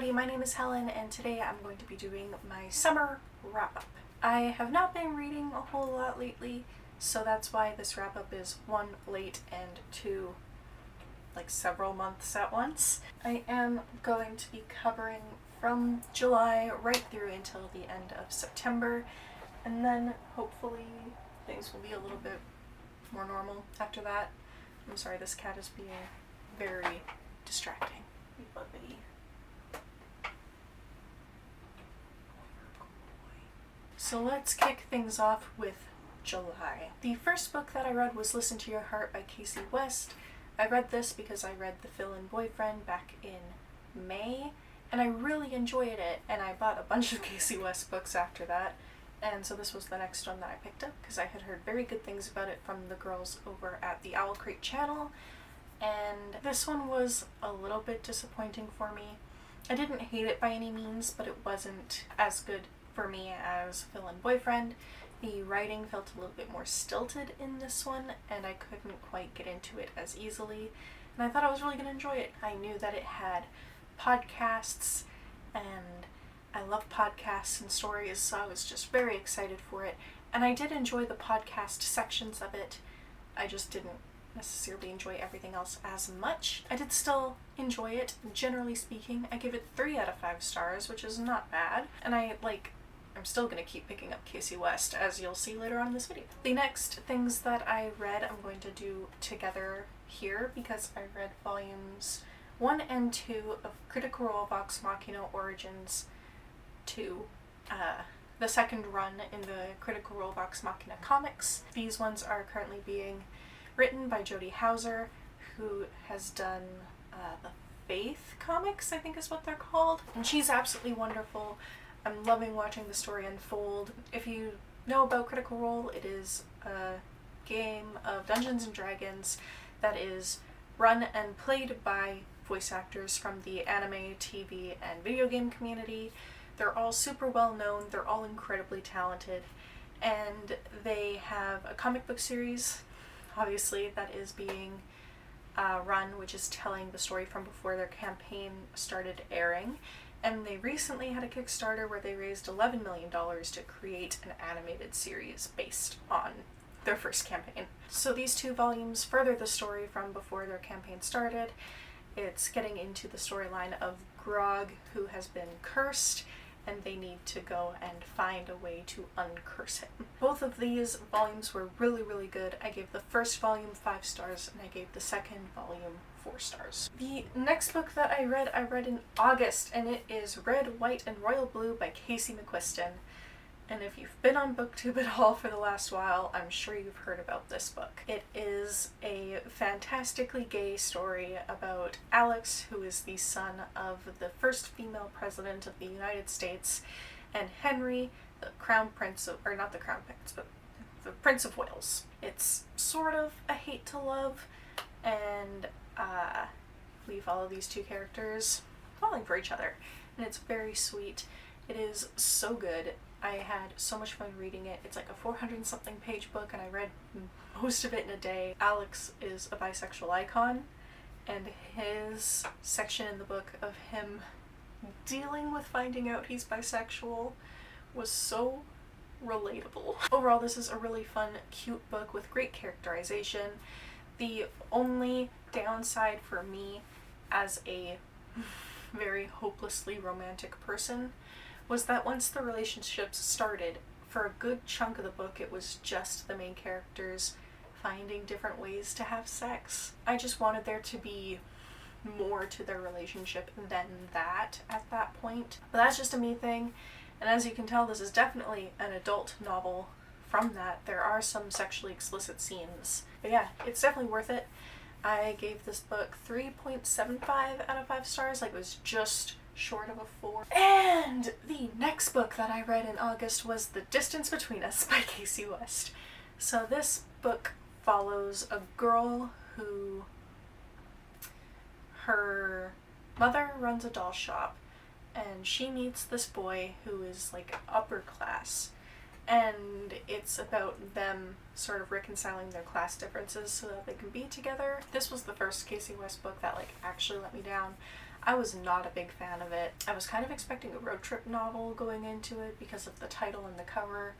everybody, my name is Helen, and today I'm going to be doing my summer wrap-up. I have not been reading a whole lot lately, so that's why this wrap-up is one, late, and two, like several months at once. I am going to be covering from July right through until the end of September, and then hopefully things will be a little bit more normal after that. I'm sorry, this cat is being very distracting. Bubbity. So let's kick things off with July. The first book that I read was Listen to Your Heart by Casey West. I read this because I read The Fill-In Boyfriend back in May, and I really enjoyed it, and I bought a bunch of Casey West books after that, and so this was the next one that I picked up because I had heard very good things about it from the girls over at the Owl Crate channel, and this one was a little bit disappointing for me. I didn't hate it by any means, but it wasn't as good for me as Fill-In Boyfriend. The writing felt a little bit more stilted in this one, and I couldn't quite get into it as easily, and I thought I was really going to enjoy it. I knew that it had podcasts, and I love podcasts and stories, so I was just very excited for it, and I did enjoy the podcast sections of it. I just didn't necessarily enjoy everything else as much. I did still enjoy it, generally speaking. I give it 3 out of 5 stars, which is not bad, and I'm still going to keep picking up Casey West, as you'll see later on in this video. The next things that I read I'm going to do together here, because I read volumes 1 and 2 of Critical Role Vox Machina Origins 2, the second run in the Critical Role Vox Machina comics. These ones are currently being written by Jody Hauser, who has done the Faith comics, I think is what they're called, and she's absolutely wonderful. I'm loving watching the story unfold. If you know about Critical Role, it is a game of Dungeons & Dragons that is run and played by voice actors from the anime, TV, and video game community. They're all super well known, they're all incredibly talented, and they have a comic book series, obviously, that is being run, which is telling the story from before their campaign started airing. And they recently had a Kickstarter where they raised $11 million to create an animated series based on their first campaign. So these 2 volumes further the story from before their campaign started. It's getting into the storyline of Grog, who has been cursed, and they need to go and find a way to uncurse him. Both of these volumes were really, really good. I gave the first volume 5 stars, and I gave the second volume 4 stars. The next book that I read in August, and it is Red, White, and Royal Blue by Casey McQuiston. And if you've been on BookTube at all for the last while, I'm sure you've heard about this book. It is a fantastically gay story about Alex, who is the son of the first female president of the United States, and Henry, the Crown Prince of, or not the Crown Prince, but the Prince of Wales. It's sort of a hate to love, and we follow these 2 characters falling for each other, and it's very sweet. It is so good. I had so much fun reading it. It's like a 400-something page book, and I read most of it in a day. Alex is a bisexual icon, and his section in the book of him dealing with finding out he's bisexual was so relatable. Overall, this is a really fun, cute book with great characterization. The only downside for me as a very hopelessly romantic person was that once the relationships started, for a good chunk of the book it was just the main characters finding different ways to have sex. I just wanted there to be more to their relationship than that at that point. But that's just a me thing, and as you can tell, this is definitely an adult novel. From that, there are some sexually explicit scenes. But yeah, it's definitely worth it. I gave this book 3.75 out of 5 stars, like it was just short of a 4. And the next book that I read in August was The Distance Between Us by Casey West. So this book follows a girl who, her mother runs a doll shop, and she meets this boy who is like upper class, and it's about them sort of reconciling their class differences so that they can be together. This was the first Casey West book that like actually let me down. I was not a big fan of it. I was kind of expecting a road trip novel going into it because of the title and the cover,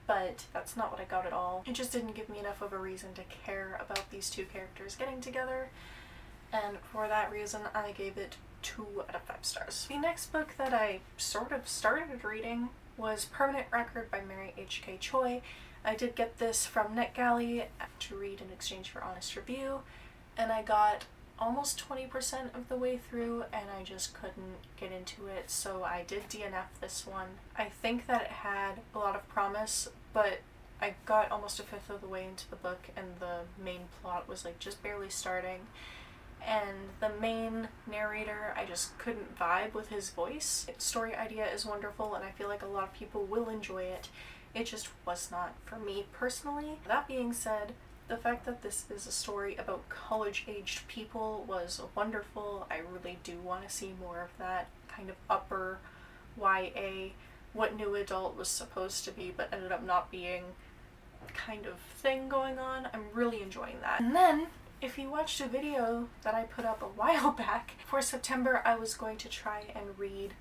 but that's not what I got at all. It just didn't give me enough of a reason to care about these two characters getting together, and for that reason I gave it 2 out of 5 stars. The next book that I sort of started reading was Permanent Record by Mary H.K. Choi. I did get this from NetGalley to read in exchange for honest review, and I got almost 20% of the way through and I just couldn't get into it, so I did DNF this one. I think that it had a lot of promise, but I got almost a fifth of the way into the book and the main plot was like just barely starting. And the main narrator, I just couldn't vibe with his voice. The story idea is wonderful and I feel like a lot of people will enjoy it. It just was not for me personally. That being said, the fact that this is a story about college-aged people was wonderful. I really do want to see more of that kind of upper YA, what new adult was supposed to be but ended up not being kind of thing going on. I'm really enjoying that. And then, if you watched a video that I put up a while back, for September I was going to try and read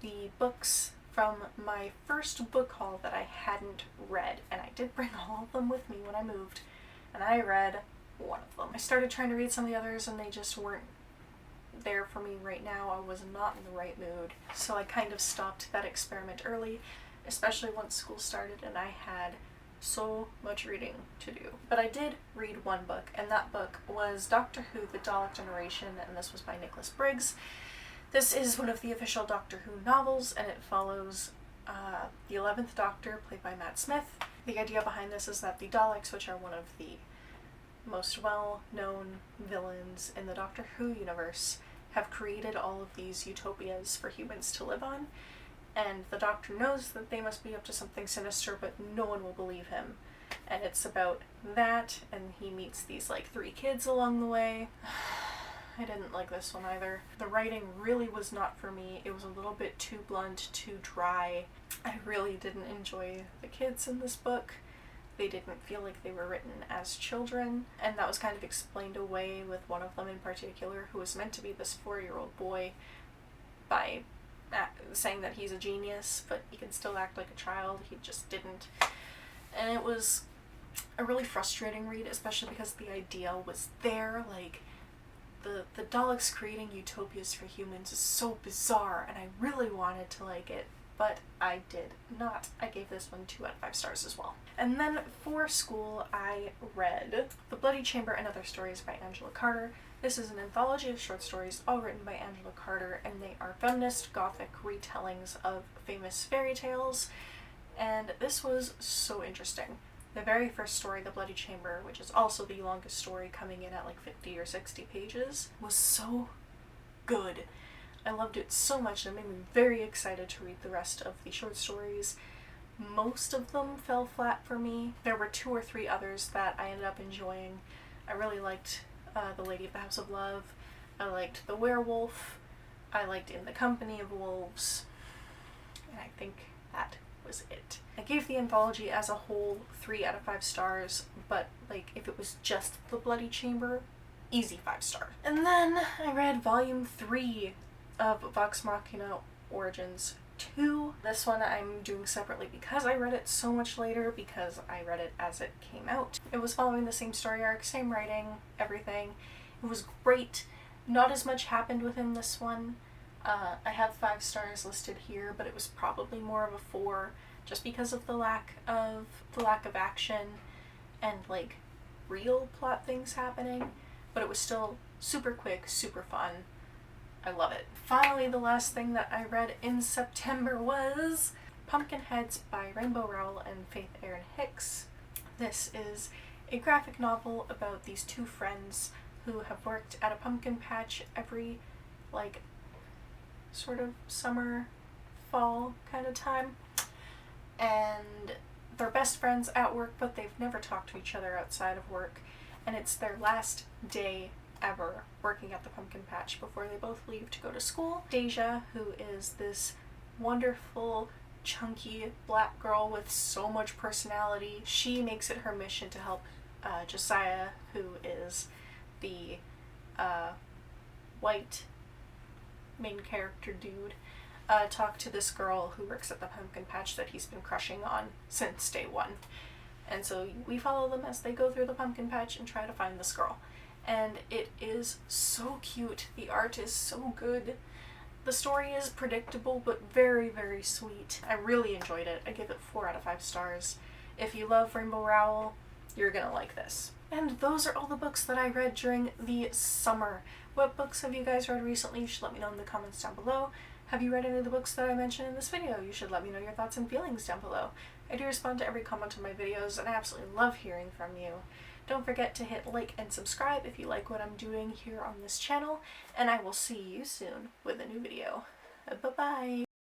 the books from my first book haul that I hadn't read, and I did bring all of them with me when I moved, and I read one of them. I started trying to read some of the others and they just weren't there for me right now. I was not in the right mood, so I kind of stopped that experiment early, especially once school started and I had so much reading to do. But I did read one book, and that book was Doctor Who: The Dalek Generation, and this was by Nicholas Briggs. This is one of the official Doctor Who novels, and it follows the 11th Doctor, played by Matt Smith. The idea behind this is that the Daleks, which are one of the most well-known villains in the Doctor Who universe, have created all of these utopias for humans to live on, and the Doctor knows that they must be up to something sinister, but no one will believe him. And it's about that, and he meets these like 3 kids along the way. I didn't like this one either. The writing really was not for me. It was a little bit too blunt, too dry. I really didn't enjoy the kids in this book. They didn't feel like they were written as children, and that was kind of explained away with one of them in particular, who was meant to be this 4-year-old boy, by saying that he's a genius, but he can still act like a child. He just didn't. And it was a really frustrating read, especially because the idea was there. Like, the Daleks creating utopias for humans is so bizarre, and I really wanted to like it, but I did not. I gave this one 2 out of 5 stars as well. And then for school, I read The Bloody Chamber and Other Stories by Angela Carter. This is an anthology of short stories all written by Angela Carter, and they are feminist gothic retellings of famous fairy tales, and this was so interesting. The very first story, The Bloody Chamber, which is also the longest story, coming in at like 50 or 60 pages, was so good. I loved it so much, and it made me very excited to read the rest of the short stories. Most of them fell flat for me. There were 2 or 3 others that I ended up enjoying. I really liked The Lady of the House of Love. I liked The Werewolf. I liked In the Company of Wolves. And I think that was it. I gave the anthology as a whole 3 out of 5 stars, but like if it was just The Bloody Chamber, easy 5 star. And then I read volume 3 of Vox Machina Origins 2. This one I'm doing separately because I read it so much later, because I read it as it came out. It was following the same story arc, same writing, everything. It was great. Not as much happened within this one. I have 5 stars listed here, but it was probably more of a 4, just because of the lack of action and like real plot things happening. But it was still super quick, super fun. I love it. Finally, the last thing that I read in September was Pumpkinheads by Rainbow Rowell and Faith Erin Hicks. This is a graphic novel about these 2 friends who have worked at a pumpkin patch every like sort of summer, fall kind of time, and they're best friends at work, but they've never talked to each other outside of work, and it's their last day ever working at the pumpkin patch before they both leave to go to school. Deja, who is this wonderful, chunky black girl with so much personality, she makes it her mission to help Josiah, who is the white main character dude, talk to this girl who works at the pumpkin patch that he's been crushing on since day one. And so we follow them as they go through the pumpkin patch and try to find this girl. And it is so cute. The art is so good. The story is predictable but very, very sweet. I really enjoyed it. I give it 4 out of 5 stars. If you love Rainbow Rowell, you're gonna like this. And those are all the books that I read during the summer. What books have you guys read recently? You should let me know in the comments down below. Have you read any of the books that I mentioned in this video? You should let me know your thoughts and feelings down below. I do respond to every comment on my videos, and I absolutely love hearing from you. Don't forget to hit like and subscribe if you like what I'm doing here on this channel, and I will see you soon with a new video. Bye-bye!